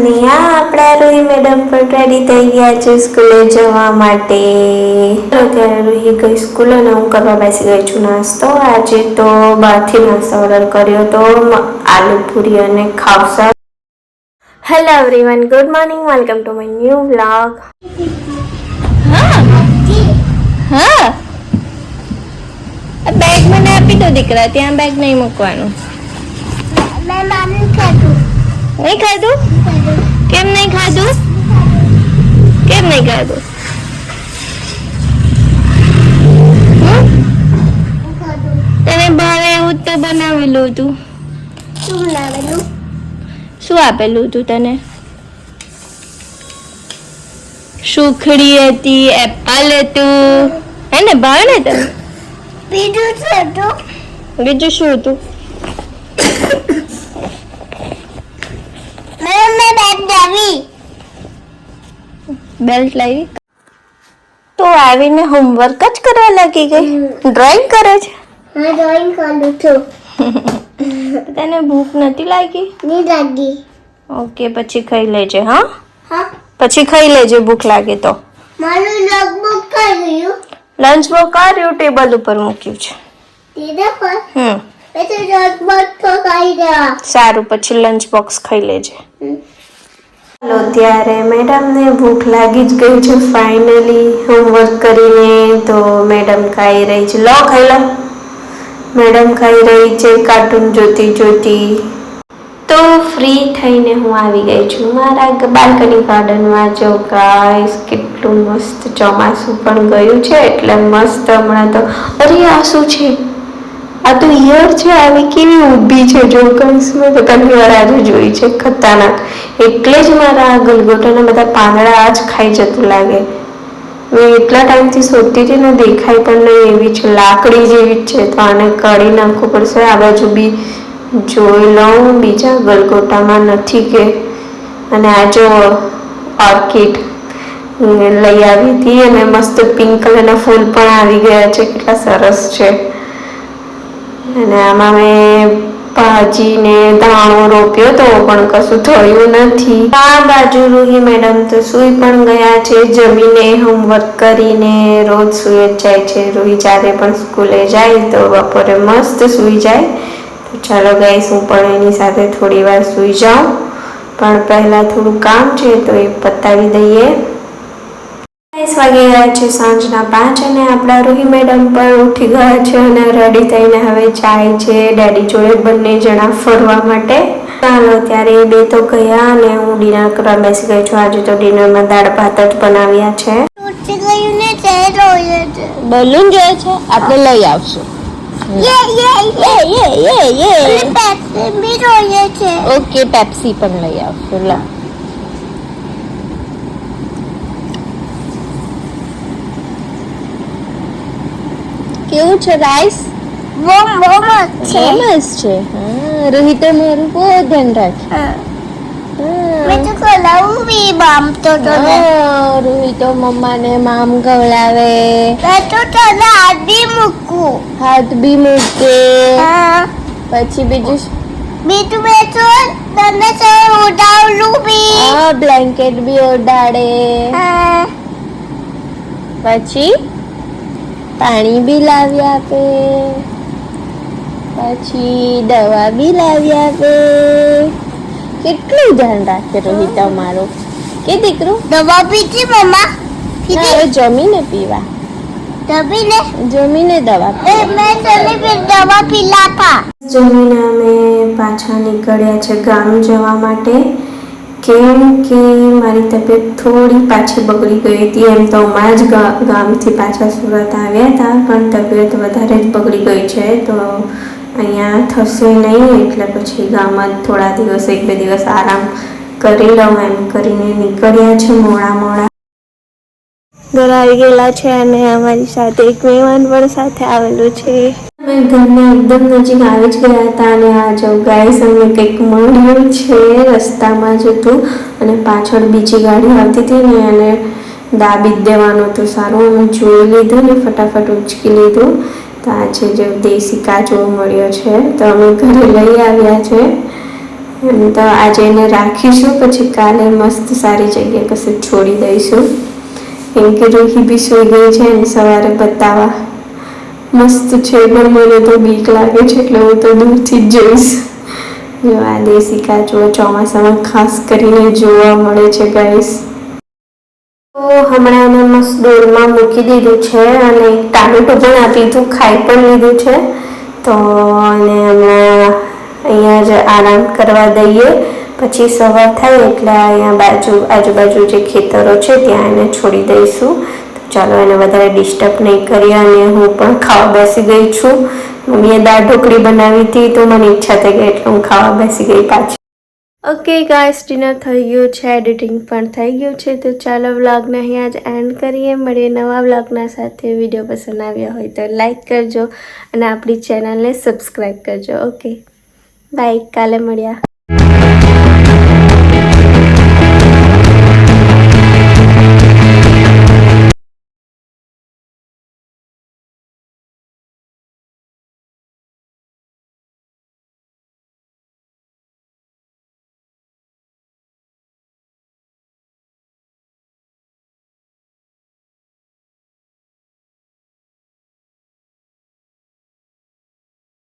અને આ આપણા રૂહી મેડમ પણ રેડી થઈ ગયા છે સ્કૂલે જવા માટે. અત્યારે રૂહી ગઈ સ્કૂલે અને હું કરવા બેસી ગઈ છું નાસ્તો. આજે તો બહારથી નાસ્તો ઓર્ડર કર્યો તો આલુ પૂરી અને khausa. Hello everyone, good morning, welcome to my new vlog. હા, બેગ મને આપી દો દીકરા, ત્યાં બેગ નહીં મૂકવાનું. નહીં ખાધું? કેમ નહીં ખાધું? કેમ નહીં ખાધું? તને ભાવે એવું તો બનાવેલું હતું. શું બનાવેલું? શું આપેલું હતું તને? સુખડી હતી, એપલ હતું, હે ને? ભાવે ને તને? બીજું શું હતું? બીજું શું હતું? બેલ્ટ લાવી. તો આવીને હોમવર્ક જ કરવા લાગી ગઈ. ડ્રોઈંગ કરે છે? હા, ડ્રોઈંગ કરું છું. તને ભૂખ નથી લાગી? નહીં લાગી. ઓકે, પછી ખાઈ લેજે. હા હા, પછી ખાઈ લેજે ભૂખ લાગે તો. મારું લંચબોક્સ કર્યું. લંચ બોક્સ કર્યું, ટેબલ ઉપર મૂક્યું છે. તેના પર એ તો લંચબોક્સ તો ખાઈ ગયા. સારું, પછી લંચ બોક્સ ખાઈ લેજે. ચાલો, ત્યારે મેડમને ભૂખ લાગી જ ગઈ છે ફાઇનલી હોમવર્ક કરીને. તો મેડમ ખાઈ રહી છે. લો, ખાઈ લો. મેડમ ખાઈ રહી છે કાર્ટૂન જોતી જોતી. તો ફ્રી થઈને હું આવી ગઈ છું મારા બાલ્કની ગાર્ડનમાં. જો ગાઈસ, કેટલું મસ્ત ચોમાસું પણ ગયું છે એટલે મસ્ત હમણાં તો. અરે, આ શું છે? આ તો ઈયળ છે. આવી કેવી ઊભી છે જો ગાઈસ. મેં તો પહેલી વાર આજે જોઈ છે. ખતરનાક. એટલે જ મારા ગલગોટાના બધા પાંદડા આજ ખાઈ જતું લાગે. મેં એટલા ટાઈમથી શોધતી હતી ને, દેખાય પણ નહીં એવી છે. લાકડી જેવી જ છે. તો આને કાઢી નાખવું પડશે. આ બાજુ બી જોઈ લઉં બીજા ગલગોટામાં નથી કે. અને આ જો ઓર્કિડ લઈ આવી હતી અને મસ્ત પિંક કલરના ફૂલ પણ આવી ગયા છે. કેટલા સરસ છે. અને આમાં મેં ભાજી ને ધાણો રોપ્યો તો પણ કશું થયું નથી. આ બાજુ રૂહી મેડમ તો સૂઈ પણ ગયા છે જમીને, હોમવર્ક કરીને. રોજ સૂઈ જ જાય છે રૂહી. જ્યારે પણ સ્કૂલે જાય તો બપોરે મસ્ત સૂઈ જાય. તો ચાલો ગાઈસ, હું પણ એની સાથે થોડી વાર સૂઈ જાઉં. પણ પહેલાં થોડું કામ છે તો એ પતાવી દઈએ. 5 વાગે ગયા છે સાંજના 5 અને આપણા રૂહી મેડમ પણ ઉઠી ગયા છે અને રેડી થઈને હવે જાય છે ડેડી જોડે બંને જણા ફરવા માટે. ચાલો, ત્યારે એ બે તો ગયા અને હું ડિનર કરવા બેસી ગઈ છું. આજે તો ડિનરમાં દાળ ભાત જ બનાવ્યા છે. બલૂન જોઈએ છે? આપણે લઈ આવશું. ઓકે, પેપ્સી પણ લઈ આવશું. લા, કેવું છે રાઈસ? મસ્ત છે. હા, રોહિત તો મારું બહુ ધ્યાન રાખે. રોહિત તો મમ્માને મામ ખવડાવે. હાથ બી મૂકે. પછી બીજું બ્લેન્કેટ બી ઓઢાડે. પછી પાણી બી લાવી આપે. પછી દવા બી લાવી આપે. કેટલું ધ્યાન રાખે રોહિત તમારું. કે દીકરું? દવા પીધી મમ્મા? હવે જમીને પીવા. જમીને દવા દવા પીલાપા. જમીને અમે પાછા નીકળ્યા છે ગામ જવા માટે. કેમ કે મારી તબિયત થોડી પાછી બગડી ગઈ હતી. એમ તો હમણાં જ ગામથી પાછા સુરત આવ્યા હતા, પણ તબિયત વધારે જ બગડી ગઈ છે. તો અહીંયા થશે નહીં એટલે પછી ગામમાં થોડા દિવસ 1-2 દિવસ આરામ કરી લઉં એમ કરીને નીકળ્યા છે મોડા. ઘર આવી ગયેલા છે અને અમારી સાથે એક મહેમાન પણ સાથે આવેલું છે. અમે ઘરને એકદમ નજીક આવી જ ગયા હતા અને આ જો ગાઈસ, અમને કંઈક મળ્યું છે રસ્તામાં જ હતું અને પાછળ બીજી ગાડી આવતી હતી ને એને દાબી જ દેવાનું હતું. સારું, અમે જોઈ લીધું ને ફટાફટ ઉચકી લીધું. તો આ છે જો દેશી કાચો મળ્યો છે તો અમે ઘરે લઈ આવ્યા છે. અને તો આજે એને રાખીશું, પછી કાલે મસ્ત સારી જગ્યાએ કશે છોડી દઈશું. કેમ કે રૂહી બી સૂઈ ગઈ છે અને સવારે બતાવવા મસ્ત છે, પણ મને તો બીક લાગે છે એટલે હું તો દૂરથી જ જોઈશ. જો આ દેશી કાચુઓ ચોમાસામાં ખાસ કરીને જોવા મળે છે ગાઈસ. તો હમણાં એને મસ્ત ડોલમાં મૂકી દીધું છે અને એક ટામેટું પણ આપી દીધું, ખાઈ પણ લીધું છે. તો અને હમણાં અહીંયા જ આરામ કરવા દઈએ, પછી સવાર થાય એટલે અહીંયા આજુબાજુ જે ખેતરો છે ત્યાં એને છોડી દઈશું. તો ચાલો એને વધારે ડિસ્ટર્બ નહીં કરીએ. અને હું પણ ખાવા બેસી ગઈ છું. મમ્મીએ દાળ ઢોકળી બનાવી હતી તો મને ઈચ્છા થઈ ગઈ એટલે હું ખાવા બેસી ગઈ પાછી. ઓકે ગાઈસ, ડિનર થઈ ગયું છે, એડિટિંગ પણ થઈ ગયું છે. તો ચાલો વ્લોગને અહીંયા જ એન્ડ કરીએ. મળીએ નવા વ્લોગના સાથે. વિડીયો પસંદ આવ્યા હોય તો લાઈક કરજો અને આપણી ચેનલને સબસ્ક્રાઈબ કરજો. ઓકે બાય, કાલે મળ્યા.